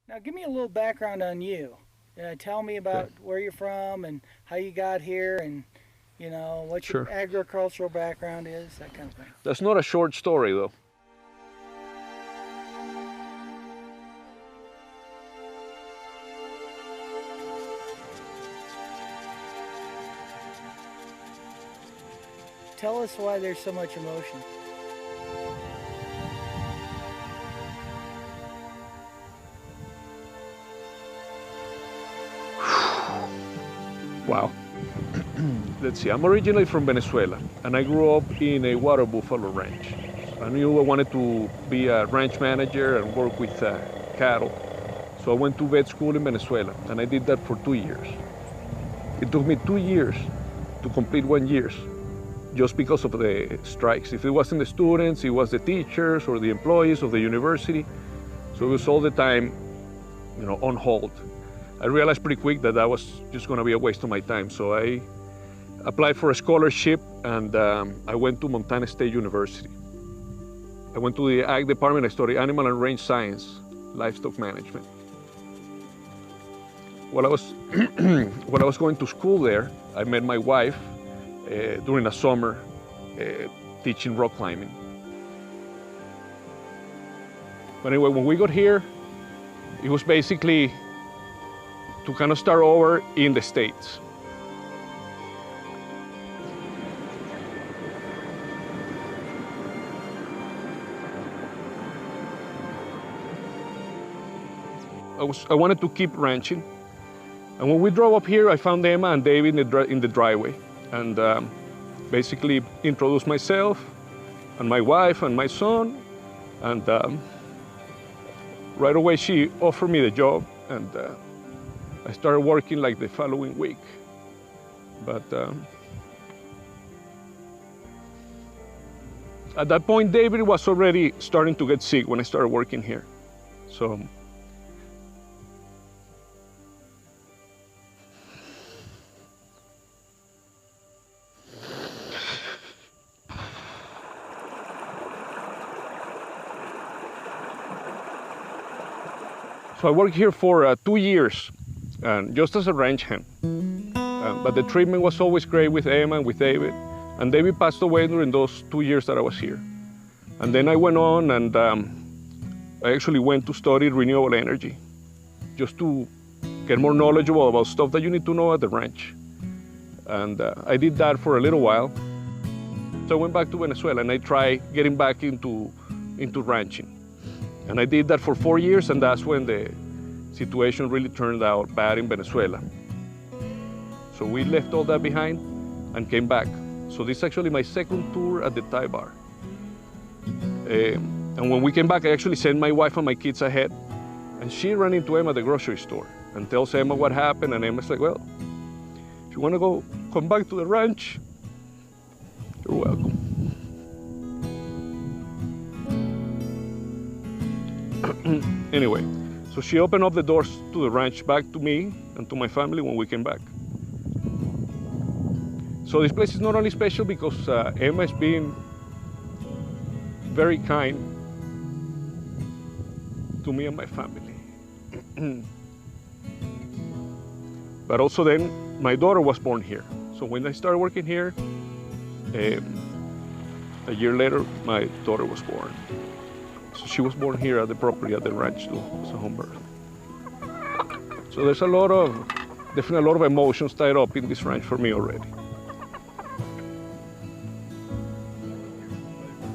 Now, give me a little background on you. Tell me Okay, about where you're from and how you got here, and what your sure. agricultural background is, that kind of thing. That's not a short story, though. Tell us why there's so much emotion. Wow. Let's see, I'm originally from Venezuela, and I grew up in a water buffalo ranch. I knew I wanted to be a ranch manager and work with cattle. So I went to vet school in Venezuela, and I did that for 2 years. It took me 2 years to complete 1 year just because of the strikes. If it wasn't the students, it was the teachers or the employees of the university. So it was all the time, on hold. I realized pretty quick that that was just going to be a waste of my time. So I applied for a scholarship, and I went to Montana State University. I went to the ag department. I studied animal and range science, livestock management. While I was while I was going to school there, I met my wife during a summer teaching rock climbing. But anyway, when we got here, it was basically to kind of start over in the States. I wanted to keep ranching. And when we drove up here, I found Emma and David in the driveway, and basically introduced myself and my wife and my son. And right away, she offered me the job, and I started working like the following week. But at that point, David was already starting to get sick when I started working here. So I worked here for 2 years, and just as a ranch hand. But the treatment was always great with Emma and with David. And David passed away during those 2 years that I was here. And then I went on, and I actually went to study renewable energy, just to get more knowledgeable about stuff that you need to know at the ranch. And I did that for a little while. So I went back to Venezuela, and I tried getting back into ranching. And I did that for 4 years, and that's when the situation really turned out bad in Venezuela. So we left all that behind and came back. So this is actually my second tour at the Thai bar. And when we came back, I actually sent my wife and my kids ahead, and she ran into Emma at the grocery store and tells Emma what happened, and Emma's like, well, if you want to come back to the ranch, you're welcome. Anyway, so she opened up the doors to the ranch back to me and to my family when we came back. So this place is not only special because Emma is being very kind to me and my family. But also then, my daughter was born here. So when I started working here, a year later, my daughter was born. So she was born here at the property, at the ranch too, as a home birth. So there's definitely a lot of emotions tied up in this ranch for me already.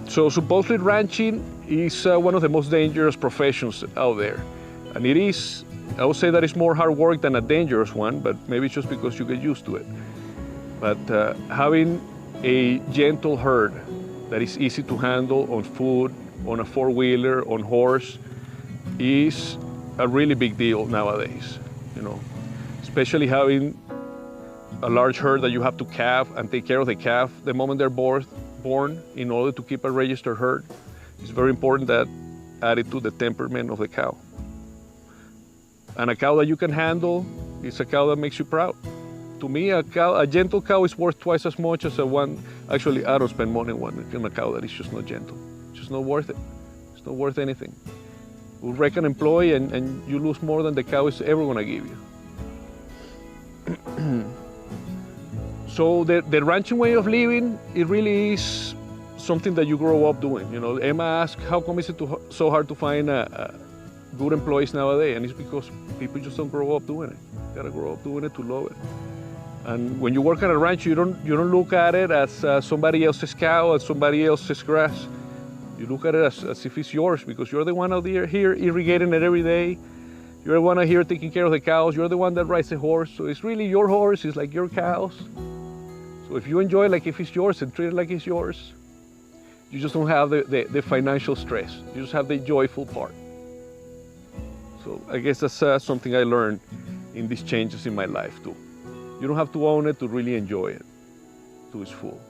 So supposedly ranching is one of the most dangerous professions out there. And it is, I would say that it's more hard work than a dangerous one, but maybe it's just because you get used to it. But having a gentle herd that is easy to handle on food, on a four-wheeler, on horse, is a really big deal nowadays, especially having a large herd that you have to calve and take care of the calf the moment they're born in order to keep a registered herd. It's very important that added to the temperament of the cow. And a cow that you can handle is a cow that makes you proud. To me, a gentle cow is worth twice as much as a one. Actually, I don't spend money on a cow that is just not gentle. It's just not worth it. It's not worth anything. will wreck an employee and you lose more than the cow is ever gonna give you. So the ranching way of living, it really is something that you grow up doing. You know, Emma asked, how come is it so hard to find good employees nowadays? And it's because people just don't grow up doing it. You gotta grow up doing it to love it. And when you work on a ranch, you don't look at it as somebody else's cow, as somebody else's grass. You look at it as if it's yours, because you're the one out here irrigating it every day. You're the one out here taking care of the cows. You're the one that rides the horse. So it's really your horse. It's like your cows. So if you enjoy it like if it's yours and treat it like it's yours, you just don't have the financial stress. You just have the joyful part. So I guess that's something I learned in these changes in my life too. You don't have to own it to really enjoy it to its full.